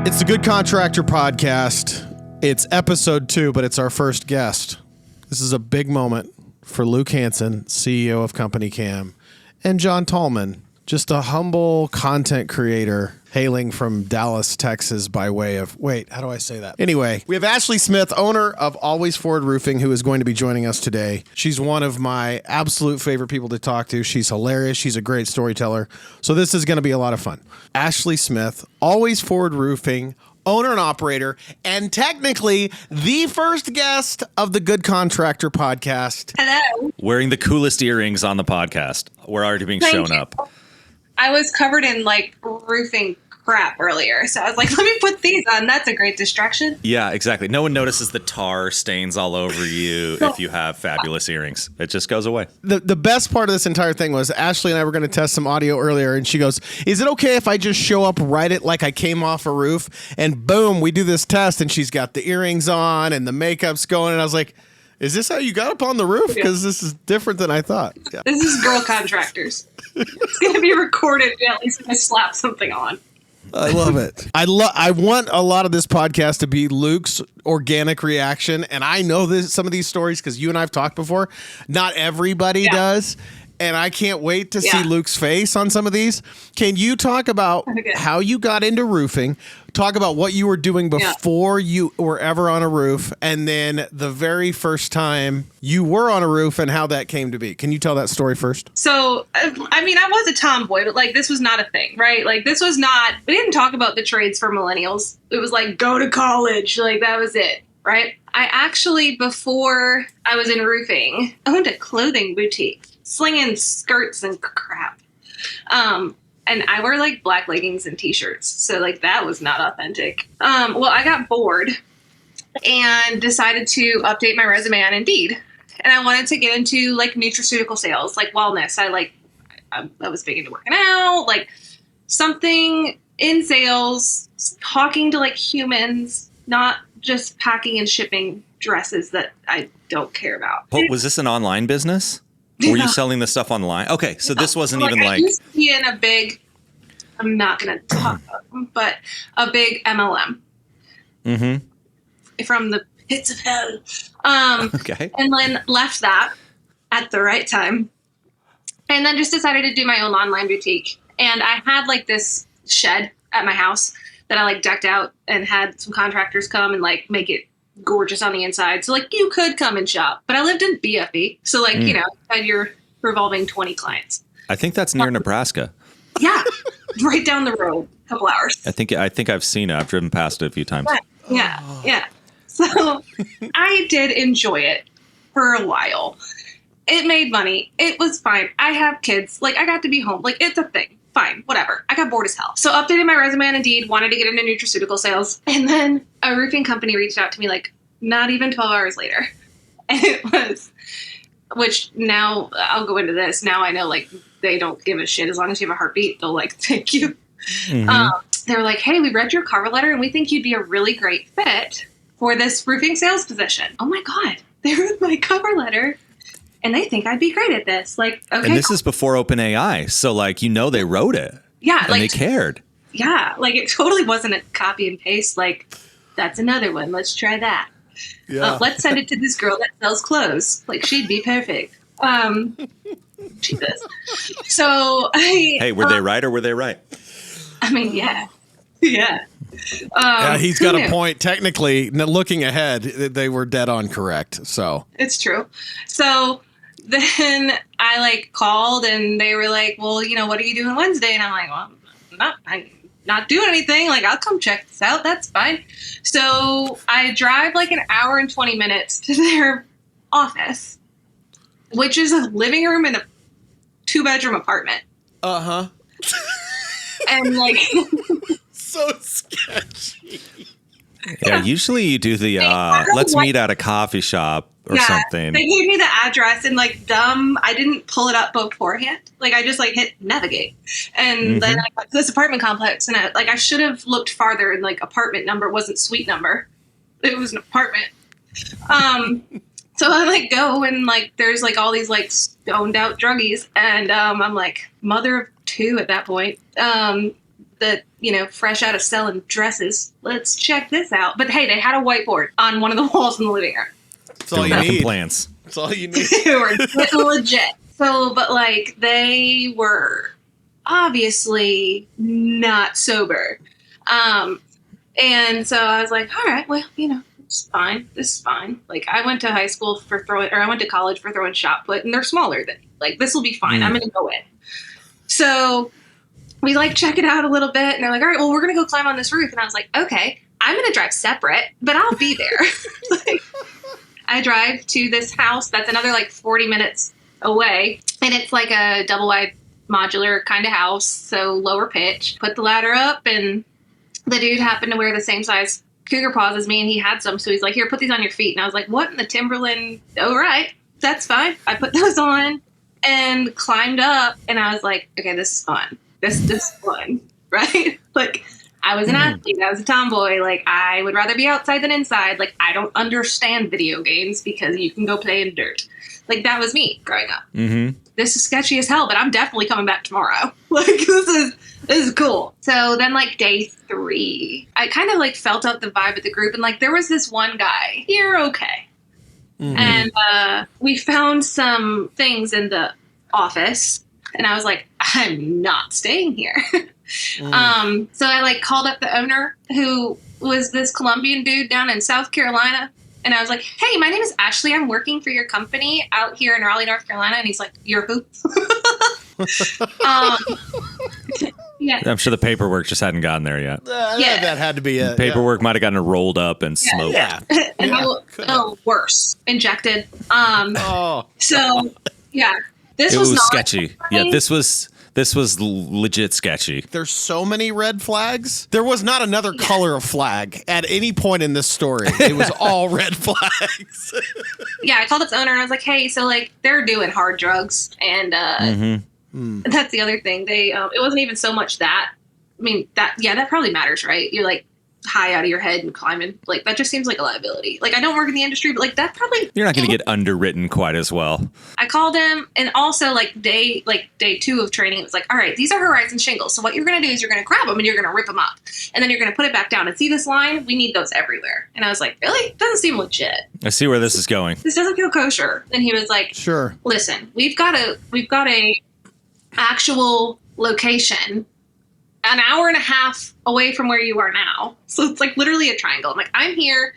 It's the Good Contractor Podcast. It's episode 2, but it's our first guest. This is a big moment for Luke Hansen, CEO of companycam, and John Talman, just a humble content creator hailing from Dallas, Texas by way of, how do I say that? Anyway, we have Ashley Smith, owner of Always Forward Roofing, who is going to be joining us today. She's one of my absolute favorite people to talk to. She's hilarious. She's a great storyteller. So this is going to be a lot of fun. Ashley Smith, Always Forward Roofing, owner and operator, and technically the first guest of the Good Contractor Podcast. Hello. Wearing the coolest earrings on the podcast. We're already being shown up. I was covered in roofing crap earlier, so I was like, let me put these on. That's a great distraction. Yeah, exactly. No one notices the tar stains all over you if you have fabulous earrings. It just goes away. The best part of this entire thing was Ashley and I were going to test some audio earlier, and she goes, is it okay if I just show up right at like I came off a roof? And boom, we do this test, and she's got the earrings on and the makeup's going, and I was like, is this how you got up on the roof? Because this is different than I thought. Yeah. This is Girl Contractors. It's going to be recorded at least if I slap something on. I love it. I want a lot of this podcast to be Luke's organic reaction. And I know some of these stories because you and I have talked before. Not everybody does. And I can't wait to see Luke's face on some of these. Can you talk about how you got into roofing? Talk about what you were doing before you were ever on a roof. And then the very first time you were on a roof and how that came to be. Can you tell that story first? So, I was a tomboy, but this was not a thing, right? We didn't talk about the trades for millennials. It was go to college. That was it, right? I actually, before I was in roofing, owned a clothing boutique. Slinging skirts and crap. And I wear black leggings and t-shirts. So that was not authentic. I got bored and decided to update my resume on Indeed. And I wanted to get into nutraceutical sales, wellness. I was big into working out, something in sales, talking to humans, not just packing and shipping dresses that I don't care about. Was this an online business? Were you selling this stuff online? Okay, so this wasn't even I used to be in a big, I'm not going to talk about them, but a big MLM. Mm-hmm. From the pits of hell. Okay. And then left that at the right time. And then just decided to do my own online boutique. And I had this shed at my house that I decked out and had some contractors come and make it gorgeous on the inside. So you could come and shop, but I lived in BFE. So had your revolving 20 clients. I think that's near Nebraska. Yeah. Right down the road, a couple hours. I think I've seen it. I've driven past it a few times. Yeah. So I did enjoy it for a while. It made money. It was fine. I have kids. I got to be home. It's a thing. Fine, whatever. I got bored as hell. So updated my resume on Indeed, wanted to get into nutraceutical sales. And then a roofing company reached out to me not even 12 hours later. And it was, which now I'll go into this. Now I know they don't give a shit. As long as you have a heartbeat, they'll take you. Mm-hmm. They were like, hey, we read your cover letter and we think you'd be a really great fit for this roofing sales position. Oh my God. They read my cover letter. And they think I'd be great at this. Okay. And this is before OpenAI. So they wrote it. Yeah. And they cared. Yeah. It totally wasn't a copy and paste. That's another one. Let's try that. Yeah. Let's send it to this girl that sells clothes. She'd be perfect. Jesus. So hey, were they right or were they right? Yeah. Yeah. He's got a point. Technically, looking ahead, they were dead on correct. So it's true. So then I called and they were like, well, what are you doing Wednesday? And I'm like, well, I'm not doing anything. I'll come check this out. That's fine. So I drive an hour and 20 minutes to their office, which is a living room in a 2-bedroom apartment. Uh-huh. And so sketchy. Yeah, usually you do the let's meet at a coffee shop or something. They gave me the address and I didn't pull it up beforehand. I just hit navigate. And then I got to this apartment complex and I should have looked farther and apartment number wasn't suite number. It was an apartment. So I go and there's all these stoned out druggies and I'm mother of 2 at that point. the, fresh out of selling dresses. Let's check this out. But hey, they had a whiteboard on one of the walls in the living room. That's all you making need. plans. That's all you need. They were legit. So, but like they were obviously not sober. And so I was like, all right, well, it's fine. This is fine. Like I went to I went to college for throwing shot put, and they're smaller than me. Like this will be fine. I'm going to go in. So we like check it out a little bit, and they're like, all right, well, we're going to go climb on this roof. And I was like, okay, I'm going to drive separate, but I'll be there. I drive to this house that's another like 40 minutes away, and it's like a double wide modular kind of house, so lower pitch. Put the ladder up, and the dude happened to wear the same size cougar paws as me, and he had some, so he's like, here, put these on your feet. And I was like, what in the Timberland? Oh, right, that's fine. I put those on and climbed up, and I was like, okay, this is fun. This is fun, right? Like, I was an athlete. I was a tomboy. Like, I would rather be outside than inside. Like, I don't understand video games because you can go play in dirt. Like, that was me growing up. Mm-hmm. This is sketchy as hell, but I'm definitely coming back tomorrow. Like, this is cool. So then, like, day 3, I kind of, like, felt out the vibe of the group. And, like, there was this one guy. You're okay. Mm-hmm. And we found some things in the office. And I was like, I'm not staying here. So I like called up the owner, who was this Colombian dude down in South Carolina. And I was like, hey, my name is Ashley. I'm working for your company out here in Raleigh, North Carolina. And he's like, you're who? Yeah. I'm sure the paperwork just hadn't gotten there yet. Yeah. That had to be it. Paperwork might have gotten rolled up and smoked. Yeah. And worse, injected. So yeah, this It was not sketchy. Yeah, this was legit sketchy. There's so many red flags. There was not another color of flag at any point in this story. It was all red flags. Yeah, I called up the owner and I was like, hey, so like they're doing hard drugs, and that's the other thing. They it wasn't even so much that. I mean, that probably matters, right? You're like high out of your head and climbing. Like that just seems like a liability. Like I don't work in the industry, but like that probably You're not going to get underwritten quite as well. I called him, and also like day 2 of training, it was like, all right, these are horizon shingles. So what you're going to do is you're going to grab them and you're going to rip them up, and then you're going to put it back down. And see this line? We need those everywhere. And I was like, really? Doesn't seem legit. I see where this is going. This doesn't feel kosher. And he was like, sure. Listen, we've got a actual location an hour and a half away from where you are now. So it's like literally a triangle. I'm like, I'm here.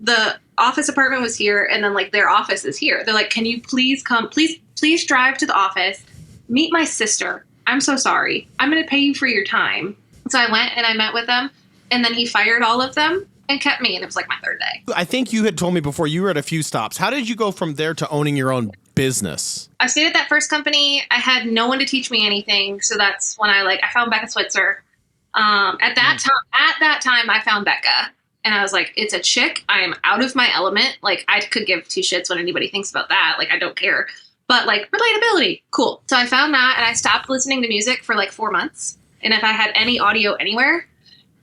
The office apartment was here, and then like their office is here. They're like, can you please come? Please drive to the office. Meet my sister. I'm so sorry. I'm going to pay you for your time. So I went and I met with them, and then he fired all of them and kept me, and it was like my 3rd day. I think you had told me before you were at a few stops. How did you go from there to owning your own business? I stayed at that first company. I had no one to teach me anything. So that's when I found Becca Switzer. At that time, I found Becca, and I was like, it's a chick. I am out of my element. Like I could give 2 shits what anybody thinks about that. Like I don't care, but like relatability. Cool. So I found that, and I stopped listening to music for like 4 months. And if I had any audio anywhere,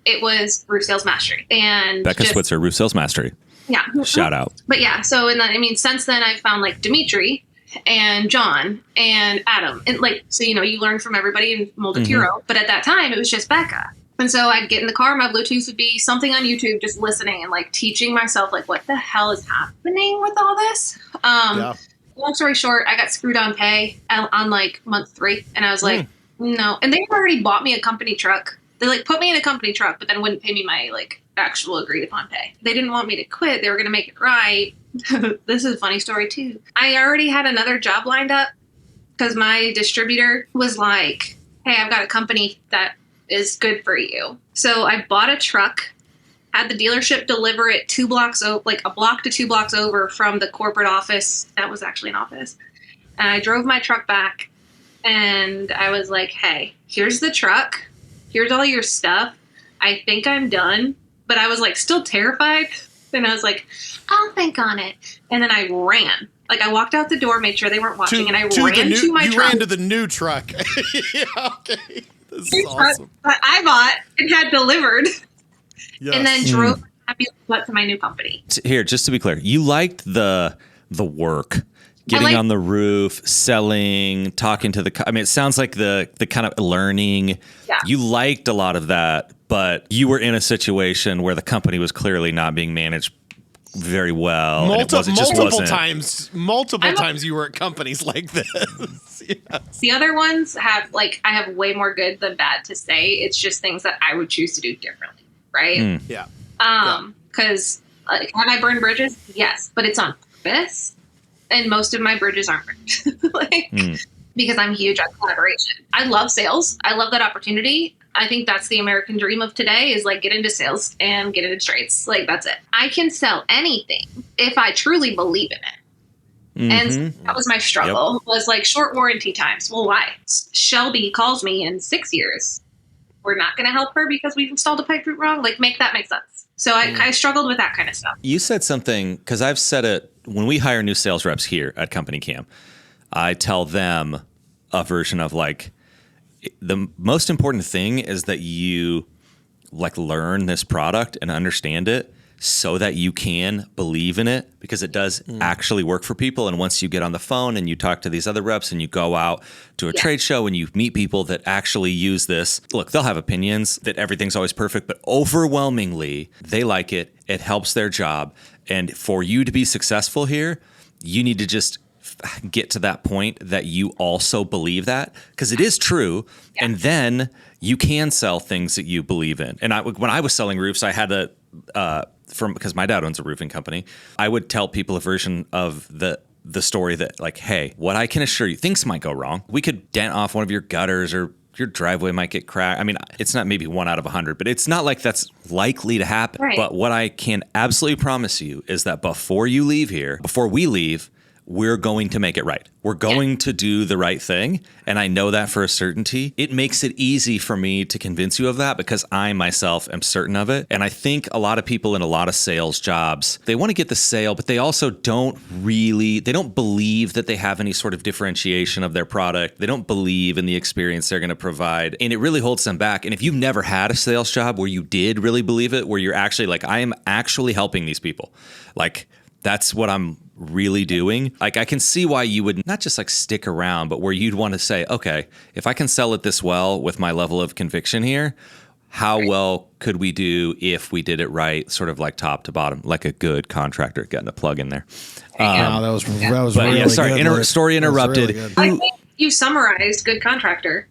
it was Roof Sales Mastery. And Becca Switzer, Roof Sales Mastery. Yeah. Shout out. But yeah, so since then I've found like Dimitri and John and Adam, and like, so you learn from everybody and mold a hero. But at that time it was just Becca. And so I'd get in the car, my Bluetooth would be something on YouTube, just listening and like teaching myself like what the hell is happening with all this. Long story short, I got screwed on pay on like month 3, and I was like, no. And they already bought me a company truck. They like put me in a company truck, but then wouldn't pay me my like actual agreed upon pay. They didn't want me to quit. They were going to make it right. This is a funny story too. I already had another job lined up because my distributor was like, hey, I've got a company that is good for you. So I bought a truck, had the dealership deliver it 2 blocks over, like a block to 2 blocks over from the corporate office. That was actually an office. And I drove my truck back, and I was like, hey, here's the truck. Here's all your stuff. I think I'm done. But I was like still terrified. And I was like, I'll think on it. And then I ran. Like I walked out the door, made sure they weren't watching, and I ran to my truck. You ran to the new truck. Yeah, okay. This is awesome. That I bought and had delivered. Yes. And then drove to my new company. Here, just to be clear, you liked the work. getting on the roof, selling, talking to I mean, it sounds like the kind of learning. Yeah. You liked a lot of that, but you were in a situation where the company was clearly not being managed very well. Multiple times you were at companies like this. Yeah. The other ones have I have way more good than bad to say. It's just things that I would choose to do differently, right? Yeah. Because have I burned bridges? Yes, but it's on purpose, and most of my bridges aren't burned. Because I'm huge on collaboration. I love sales. I love that opportunity. I think that's the American dream of today is get into sales and get into trades. That's it. I can sell anything if I truly believe in it. And that was my struggle was short warranty times. Well, why? Shelby calls me in 6 years. We're not going to help her because we've installed a pipe route wrong. Make that make sense. So I struggled with that kind of stuff. You said something, because I've said it when we hire new sales reps here at companycam, I tell them a version of the most important thing is that you learn this product and understand it so that you can believe in it, because it does actually work for people. And once you get on the phone and you talk to these other reps and you go out to a trade show and you meet people that actually use this, look, they'll have opinions that everything's always perfect, but overwhelmingly they like it. It helps their job. And for you to be successful here, you need to just get to that point that you also believe that, because it is true. Yeah. And then you can sell things that you believe in. And when I was selling roofs, I had because my dad owns a roofing company, I would tell people a version of the story that hey, what I can assure you, things might go wrong. We could dent off one of your gutters, or your driveway might get cracked. I mean, it's not maybe 1 out of 100, but it's not that's likely to happen. Right. But what I can absolutely promise you is that before we leave, we're going to make it right. We're going to do the right thing. And I know that for a certainty. It makes it easy for me to convince you of that because I myself am certain of it. And I think a lot of people in a lot of sales jobs, they want to get the sale, but they also don't believe that they have any sort of differentiation of their product. They don't believe in the experience they're going to provide. And it really holds them back. And if you've never had a sales job where you did really believe it, where you're actually I am actually helping these people, that's what I'm really doing. I can see why you would not just stick around, but where you'd want to say, okay, if I can sell it this well with my level of conviction here, how well could we do if we did it right, sort of top to bottom, like a good contractor? Getting a plug in there. That was really sorry, good. Story interrupted. Really I think you summarized Good Contractor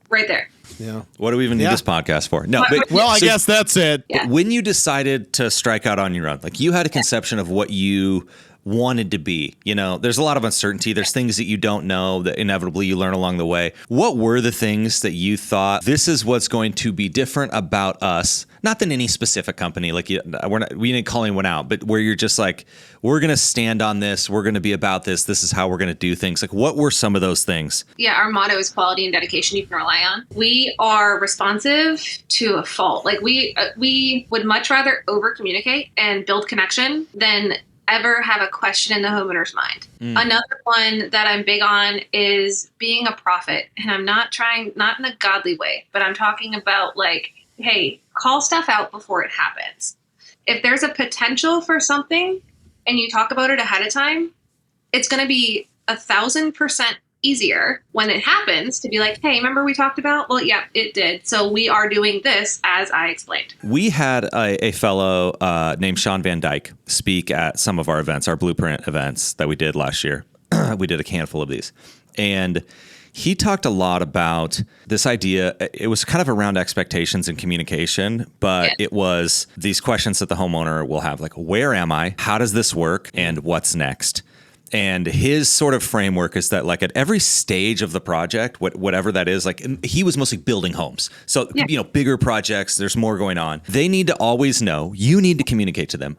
right there. Yeah. What do we even need this podcast for? No. I guess that's it. Yeah. When you decided to strike out on your own, you had a conception of what you wanted to be. There's a lot of uncertainty. There's things that you don't know that inevitably you learn along the way. What were the things that you thought, this is what's going to be different about us? Not than any specific company. We didn't call anyone out, but where you're just we're going to stand on this. We're going to be about this. This is how we're going to do things. What were some of those things? Yeah, our motto is quality and dedication you can rely on. We are responsive to a fault. We would much rather over communicate and build connection than ever have a question in the homeowner's mind. Another one that I'm big on is being a prophet. And I'm not in a godly way, but I'm talking about hey, call stuff out before it happens. If there's a potential for something and you talk about it ahead of time, it's going to be 1,000% easier when it happens to be hey, remember we talked about? Well, yeah, it did. So we are doing this as I explained. We had a fellow named Sean Van Dyke speak at some of our events, our Blueprint events that we did last year. We did a handful of these. And he talked a lot about this idea. It was kind of around expectations and communication, but it was these questions that the homeowner will have, where am I? How does this work? And what's next? And his sort of framework is that at every stage of the project, whatever that is, he was mostly building homes. So, bigger projects, there's more going on. They need to always know, you need to communicate to them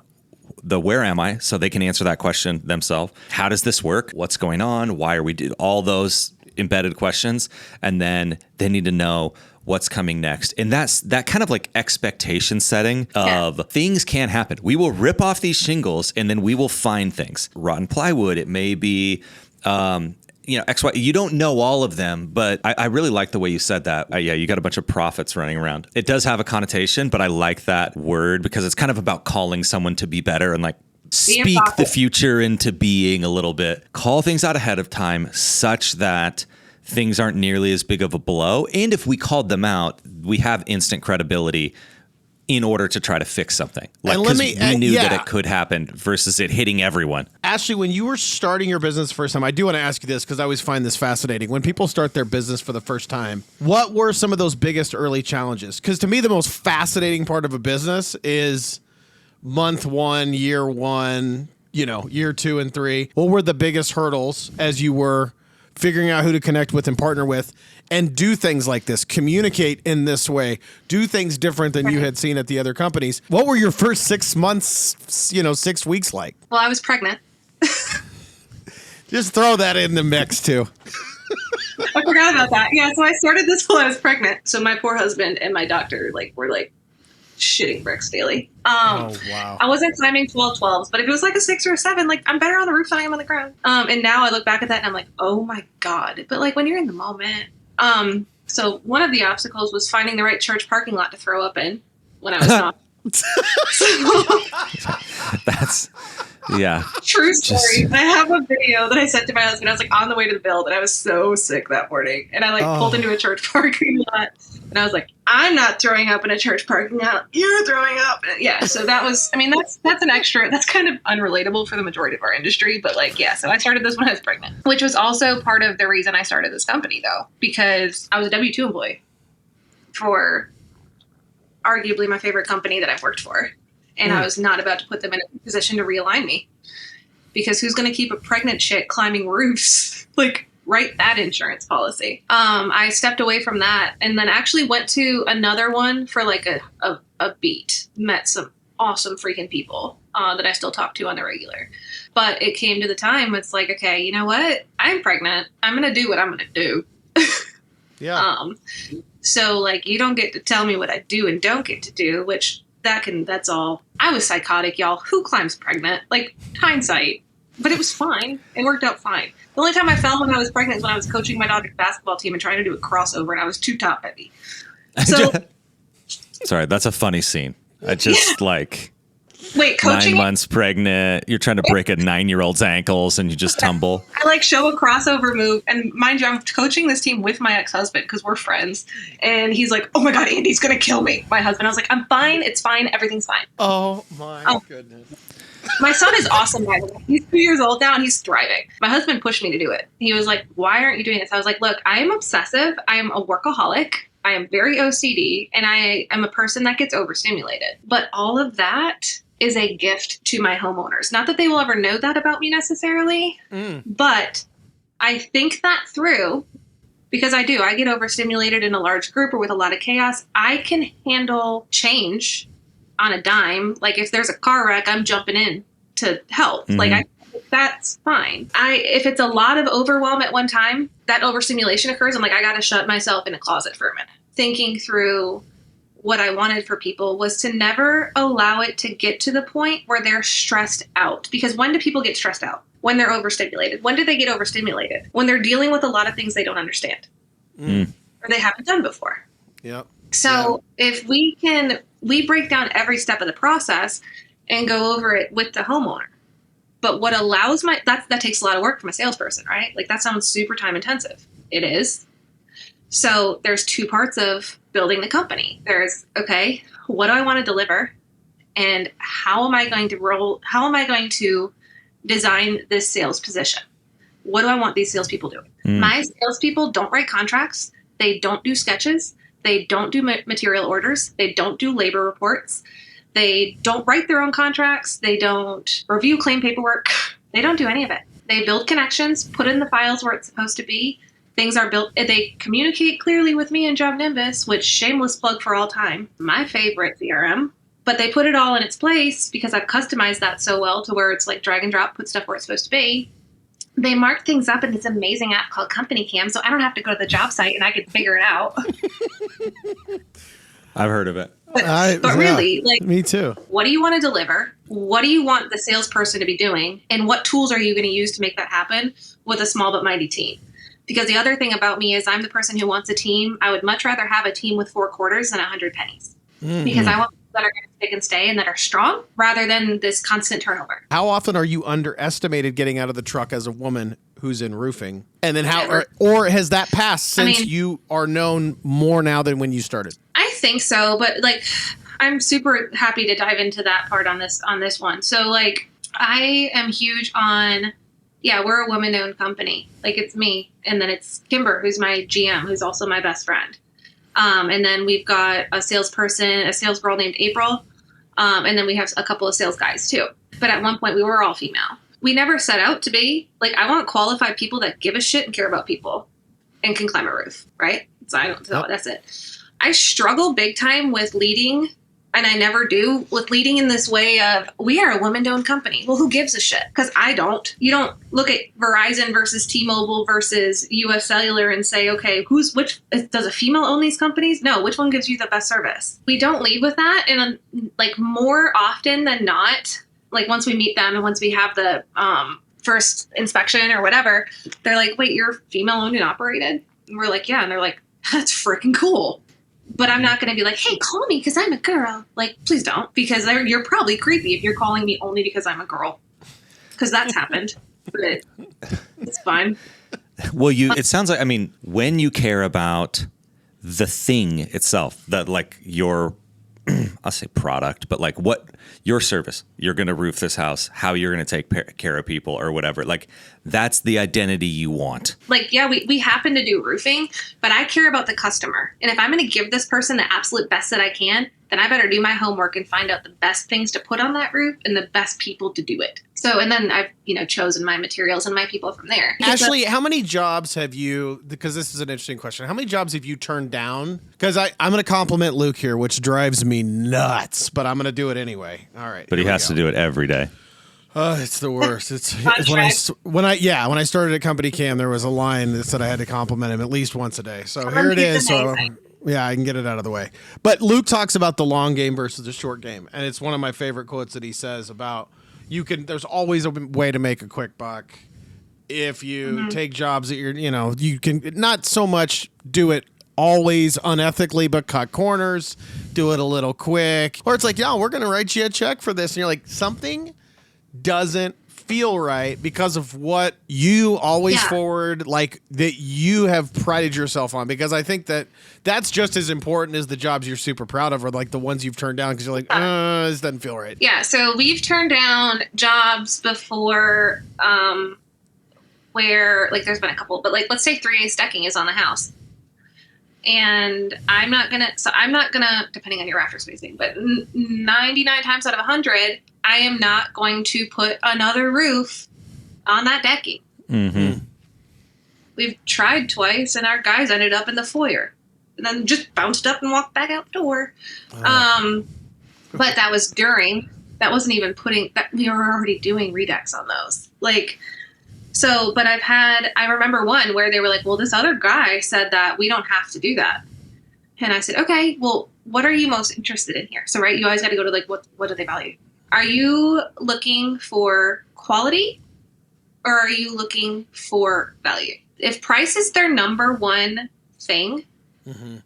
the where am I, so they can answer that question themselves. How does this work? What's going on? Why are we doing all those embedded questions? And then they need to know what's coming next. And that's that kind of expectation setting of things can happen. We will rip off these shingles and then we will find things. Rotten plywood, it may be, X, Y. You don't know all of them, but I really like the way you said that. You got a bunch of prophets running around. It does have a connotation, but I like that word because it's kind of about calling someone to be better and speak the future into being a little bit. Call things out ahead of time such that things aren't nearly as big of a blow. And if we called them out, we have instant credibility in order to try to fix something. Like, because we knew that it could happen versus it hitting everyone. Ashley, when you were starting your business the first time, I do want to ask you this because I always find this fascinating. When people start their business for the first time, what were some of those biggest early challenges? Because to me, the most fascinating part of a business is month one, year one, year 2 and 3. What were the biggest hurdles as you were figuring out who to connect with and partner with and do things like this, communicate in this way, do things different than you had seen at the other companies? What were your first 6 months, 6 weeks like? Well, I was pregnant. Just throw that in the mix too. I forgot about that. Yeah, so I started this while I was pregnant. So my poor husband and my doctor were shitting bricks daily. Oh, wow. I wasn't climbing 12s, but if it was like a 6 or a 7, I'm better on the roof than I am on the ground. And now I look back at that and I'm like, oh my God. But when you're in the moment. So one of the obstacles was finding the right church parking lot to throw up in when I was not. That's, yeah. True story. I have a video that I sent to my husband. I was on the way to the build and I was so sick that morning. And I pulled into a church parking lot and I was like, I'm not throwing up in a church parking lot. You're throwing up. Yeah. So that was, that's an extra, that's kind of unrelatable for the majority of our industry. But so I started this when I was pregnant, which was also part of the reason I started this company though, because I was a W-2 employee for arguably my favorite company that I've worked for. And I was not about to put them in a position to realign me because who's going to keep a pregnant chick climbing roofs? Write that insurance policy. I stepped away from that and then actually went to another one for a beat, met some awesome freaking people that I still talk to on the regular. But it came to the time it's okay, you know what? I'm pregnant. I'm going to do what I'm going to do. Yeah. So you don't get to tell me what I do and don't get to do, which that's all. I was psychotic, y'all. Who climbs pregnant? Hindsight. But it was fine. It worked out fine. The only time I fell when I was pregnant is when I was coaching my daughter's basketball team and trying to do a crossover and I was too top heavy. So sorry, that's a funny scene. I just wait, coaching 9 months pregnant, you're trying to break a 9-year-old's ankles and you just tumble. I show a crossover move and mind you, I'm coaching this team with my ex-husband because we're friends. And he's like, oh my God, Andy's going to kill me. My husband, I was like, I'm fine. It's fine. Everything's fine. Oh my goodness. My son is awesome, by the way. He's 2 years old now and he's thriving. My husband pushed me to do it. He was like, why aren't you doing this? I was like, look, I am obsessive. I am a workaholic. I am very OCD and I am a person that gets overstimulated. But all of that is a gift to my homeowners. Not that they will ever know that about me necessarily, but I think that through because I do. I get overstimulated in a large group or with a lot of chaos. I can handle change on a dime. If there's a car wreck, I'm jumping in to help. That's fine. If it's a lot of overwhelm at one time, that overstimulation occurs. I'm I got to shut myself in a closet for a minute. Thinking through what I wanted for people was to never allow it to get to the point where they're stressed out. Because when do people get stressed out? When they're overstimulated. When do they get overstimulated? When they're dealing with a lot of things they don't understand or they haven't done before. Yep. So if we break down every step of the process and go over it with the homeowner. But what allows that takes a lot of work from a salesperson, right? That sounds super time intensive. It is. So there's 2 parts of building the company. There's, okay, what do I want to deliver? And how am I going to design this sales position? What do I want these salespeople doing? My salespeople don't write contracts. They don't do sketches. They don't do material orders. They don't do labor reports. They don't write their own contracts. They don't review claim paperwork. They don't do any of it. They build connections, put in the files where it's supposed to be. Things are built. They communicate clearly with me in Job Nimbus, which shameless plug for all time. My favorite CRM. But they put it all in its place because I've customized that so well to where it's drag and drop, put stuff where it's supposed to be. They mark things up in this amazing app called companycam, so I don't have to go to the job site and I can figure it out. I've heard of it. But really, me too. What do you want to deliver? What do you want the salesperson to be doing? And what tools are you going to use to make that happen with a small but mighty team? Because the other thing about me is I'm the person who wants a team. I would much rather have a team with 4 quarters than 100 pennies. Because I want that are going to stick and stay and that are strong rather than this constant turnover. How often are you underestimated getting out of the truck as a woman who's in roofing? And then Never. or has that passed since you are known more now than when you started? I think so, but like, I'm super happy to dive into that part on this one. So like, I am huge on, we're a woman-owned company. Like it's me, and then it's Kimber, who's my GM, who's also my best friend. And then we've got a sales girl named April. And then we have a couple of sales guys too. But at one point we were all female. We never set out to be. Like, I want qualified people that give a shit and care about people and can climb a roof, right? That's it. I struggle big time with leading, and I never do, with leading in this way of, we are a woman-owned company. Well, who gives a shit? Because I don't. You don't look at Verizon versus T-Mobile versus US Cellular and say, okay, which does a female own these companies? No, which one gives you the best service? We don't lead with that. And like, more often than not, like once we meet them and once we have the first inspection or whatever, they're like, wait, you're female owned and operated? And we're like, yeah. And they're like, that's freaking cool. But I'm not going to be like, hey, call me because I'm a girl. Like, please don't, because you're probably creepy if you're calling me only because I'm a girl. Because that's happened. But it's fine. Well, it sounds like, I mean, when you care about the thing itself, that like your, I'll say product, but like what your service, you're going to roof this house, how you're going to take care of people or whatever. Like, that's the identity you want. Like, yeah, we happen to do roofing, but I care about the customer. And if I'm going to give this person the absolute best that I can, then I better do my homework and find out the best things to put on that roof and the best people to do it. So, and then I've, chosen my materials and my people from there. Ashley, how many jobs have you, because this is an interesting question, how many jobs have you turned down? Because I'm going to compliment Luke here, which drives me nuts, but I'm going to do it anyway. All right. But he has to do it every day. It's the worst. It's when I started at Company Cam, there was a line that said I had to compliment him at least once a day. So here it is. So yeah, I can get it out of the way. But Luke talks about the long game versus the short game, and it's one of my favorite quotes that he says about there's always a way to make a quick buck if you take jobs that you can not so much do it always unethically, but cut corners, do it a little quick, or it's like, we're going to write you a check for this. And you're like, something doesn't feel right because of what you always forward, like that you have prided yourself on, because I think that's just as important as the jobs you're super proud of, or like the ones you've turned down because you're like, this doesn't feel right. Yeah. So we've turned down jobs before, where like there's been a couple, but like, let's say 3A stacking is on the house. And I'm not gonna, depending on your rafter spacing, but 99 times out of 100, I am not going to put another roof on that decking. Mm-hmm. We've tried twice, and our guys ended up in the foyer, and then just bounced up and walked back out the door. But that was that wasn't even we were already doing redecks on those. Like, so, but I remember one where they were like, well, this other guy said that we don't have to do that. And I said, okay, well, what are you most interested in here? So, right, you always got to go to like, what do they value? Are you looking for quality, or are you looking for value? If price is their number one thing,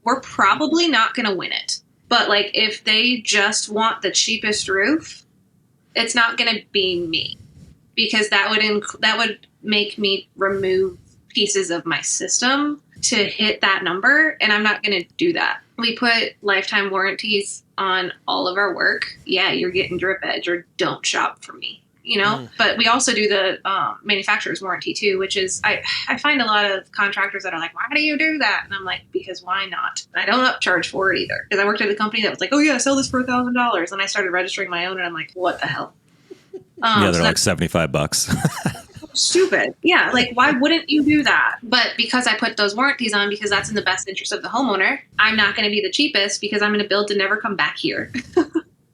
we're probably not going to win it. But like, if they just want the cheapest roof, it's not going to be me, because that would make me remove pieces of my system to hit that number, and I'm not going to do that. We put lifetime warranties on all of our work. Yeah, you're getting drip edge, or don't shop for me, But we also do the manufacturer's warranty too, which is, I find a lot of contractors that are like, why do you do that? And I'm like, because why not? And I don't upcharge for it either, because I worked at a company that was like, oh yeah, sell this for $1,000. And I started registering my own, and I'm like, what the hell? They're like $75. Stupid. Yeah. Like, why wouldn't you do that? But because I put those warranties on, because that's in the best interest of the homeowner, I'm not going to be the cheapest, because I'm going to build to never come back here. I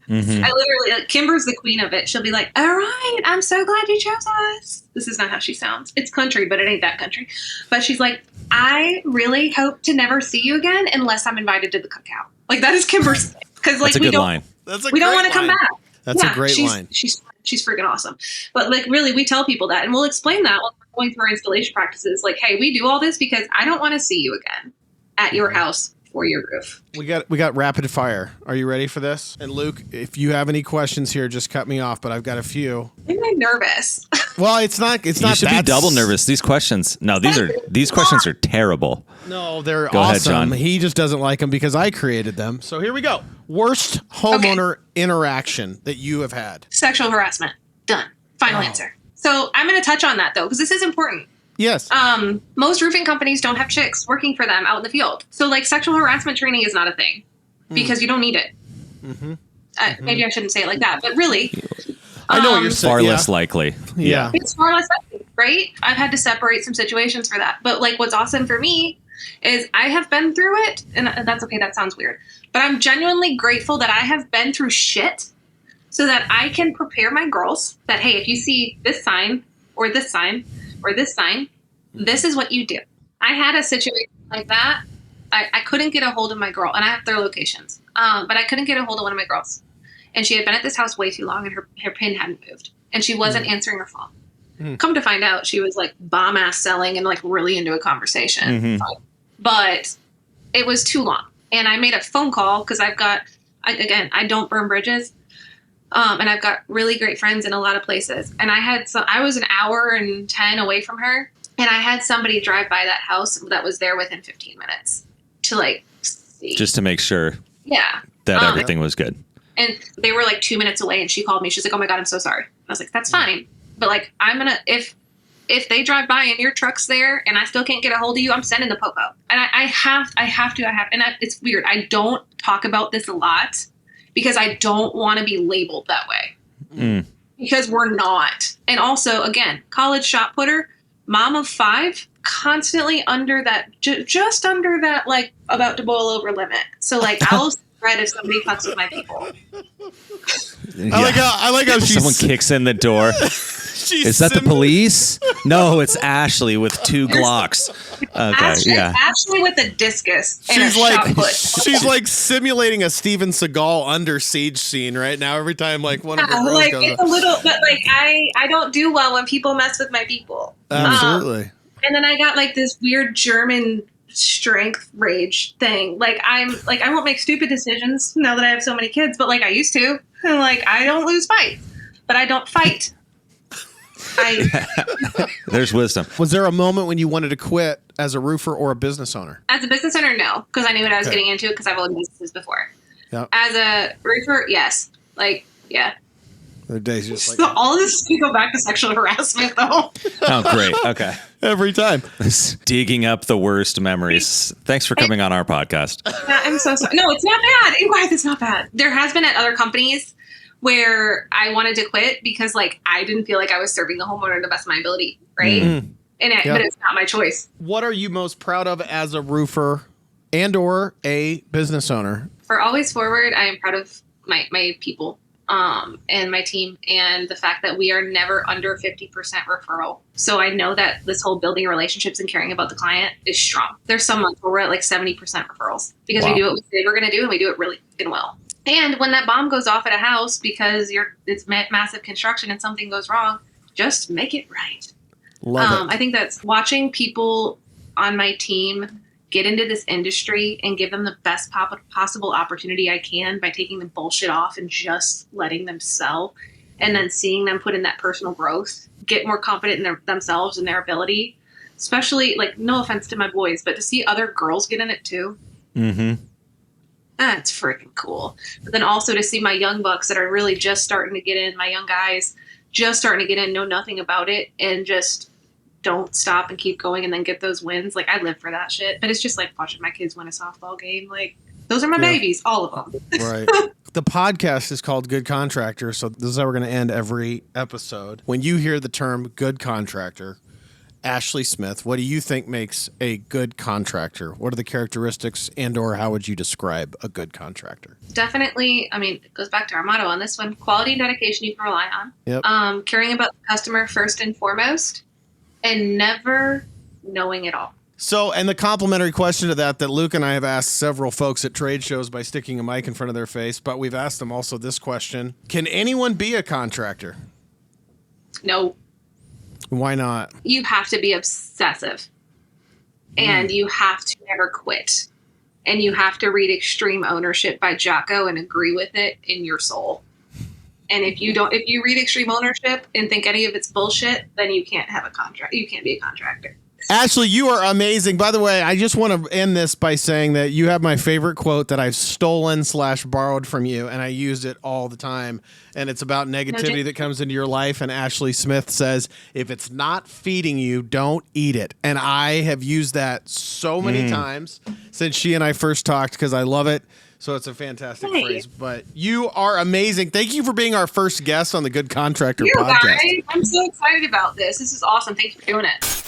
literally, Kimber's the queen of it. She'll be like, all right, I'm so glad you chose us. This is not how she sounds. It's country, but it ain't that country. But she's like, I really hope to never see you again unless I'm invited to the cookout. Like, that is Kimber's. Because like, we don't want to come back. That's a great line. She's freaking awesome. But like, really, we tell people that, and we'll explain that when we're going through our installation practices. Like, hey, we do all this because I don't want to see you again at your house for your roof. We got rapid fire. Are you ready for this? And Luke, if you have any questions here, just cut me off, but I've got a few. I'm nervous. Well, it's not You should be double nervous. These questions. No, these questions are terrible. No, they're Go awesome. ahead, John. He just doesn't like them because I created them. So here we go. Worst homeowner interaction that you have had. Sexual harassment. Done. Final answer. So I'm going to touch on that though, because this is important. Yes. Most roofing companies don't have chicks working for them out in the field. So like sexual harassment training is not a thing because you don't need it. Maybe I shouldn't say it like that, but really, I know what you're saying. Far less likely. Yeah. it's far less likely, right? I've had to separate some situations for that. But like what's awesome for me is I have been through it, and that's okay. That sounds weird. But I'm genuinely grateful that I have been through shit so that I can prepare my girls that, hey, if you see this sign or this sign or this sign, this is what you do. I had a situation like that. I couldn't get a hold of my girl, and I have their locations, but I couldn't get a hold of one of my girls. And she had been at this house way too long, and her pin hadn't moved. And she wasn't answering her phone. Come to find out, she was like bomb-ass selling and like really into a conversation. But it was too long. And I made a phone call because I don't burn bridges. And I've got really great friends in a lot of places. And I was an hour and 10 away from her. And I had somebody drive by that house that was there within 15 minutes to like see. Just to make sure that everything was good. And they were like 2 minutes away, and she called me. She's like, "Oh my God, I'm so sorry." I was like, "That's fine." But like, if they drive by and your truck's there and I still can't get a hold of you, I'm sending the popo. And I have. And it's weird. I don't talk about this a lot because I don't want to be labeled that way. Because we're not. And also, again, college shot putter, mom of 5, constantly under that, just under that, like about to boil over limit. So like, I'll spread if somebody fucks with my people. I like how someone kicks in the door. Is that the police? No, it's Ashley with 2 Glocks. Okay, Ashley with a discus and a shot put. She's like simulating a Steven Seagal under siege scene right now. Every time like one of her girls like goes it's up. a little, but like I don't do well when people mess with my people. Absolutely. And then I got like this weird German strength rage thing. Like I won't make stupid decisions now that I have so many kids, but like I used to. And like I don't lose fights, but I don't fight. There's wisdom. Was there a moment when you wanted to quit as a roofer or a business owner? As a business owner, no, because I knew what I was getting into because I've owned businesses before. Yep. As a roofer, yes. Like, yeah. The days just like So all of this is going to go back to sexual harassment, though. Oh, great. Okay. every time. Digging up the worst memories. Thanks for coming on our podcast. I'm so sorry. No, it's not bad. It's not bad. There has been at other companies where I wanted to quit because like I didn't feel like I was serving the homeowner to the best of my ability, right? Mm. But it's not my choice. What are you most proud of as a roofer and or a business owner? For Always Forward, I am proud of my people and my team and the fact that we are never under 50% referral. So I know that this whole building relationships and caring about the client is strong. There's some months where we're at like 70% referrals because we do what we say we're going to do and we do it really fucking well. And when that bomb goes off at a house because it's massive construction and something goes wrong, just make it right. Love it. I think that's watching people on my team get into this industry and give them the best possible opportunity I can by taking the bullshit off and just letting them sell, and then seeing them put in that personal growth, get more confident in themselves and their ability, especially like, no offense to my boys, but to see other girls get in it too. Mm-hmm. That's freaking cool. But then also to see my young bucks that are really just starting to get in, my young guys just starting to get in, know nothing about it, and just don't stop and keep going and then get those wins. Like, I live for that shit. But it's just like watching my kids win a softball game. Like, those are my babies, all of them. Right. The podcast is called Good Contractor, so this is how we're going to end every episode. When you hear the term good contractor, Ashley Smith, what do you think makes a good contractor? What are the characteristics and or how would you describe a good contractor? Definitely, I mean, it goes back to our motto on this one, quality and dedication you can rely on. Yep. Caring about the customer first and foremost, and never knowing it all. So, and the complimentary question to that Luke and I have asked several folks at trade shows by sticking a mic in front of their face, but we've asked them also this question. Can anyone be a contractor? No. Why not? You have to be obsessive and you have to never quit. and you have to read Extreme Ownership by Jocko and agree with it in your soul. And if you read Extreme Ownership and think any of it's bullshit, then you can't have a contract. You can't be a contractor. Ashley, you are amazing. By the way, I just want to end this by saying that you have my favorite quote that I've stolen / borrowed from you, and I used it all the time. And it's about negativity that comes into your life. And Ashley Smith says, if it's not feeding you, don't eat it. And I have used that so many times since she and I first talked because I love it. So it's a fantastic phrase. But you are amazing. Thank you for being our first guest on the Good Contractor Podcast. Guys, I'm so excited about this. This is awesome. Thank you for doing it.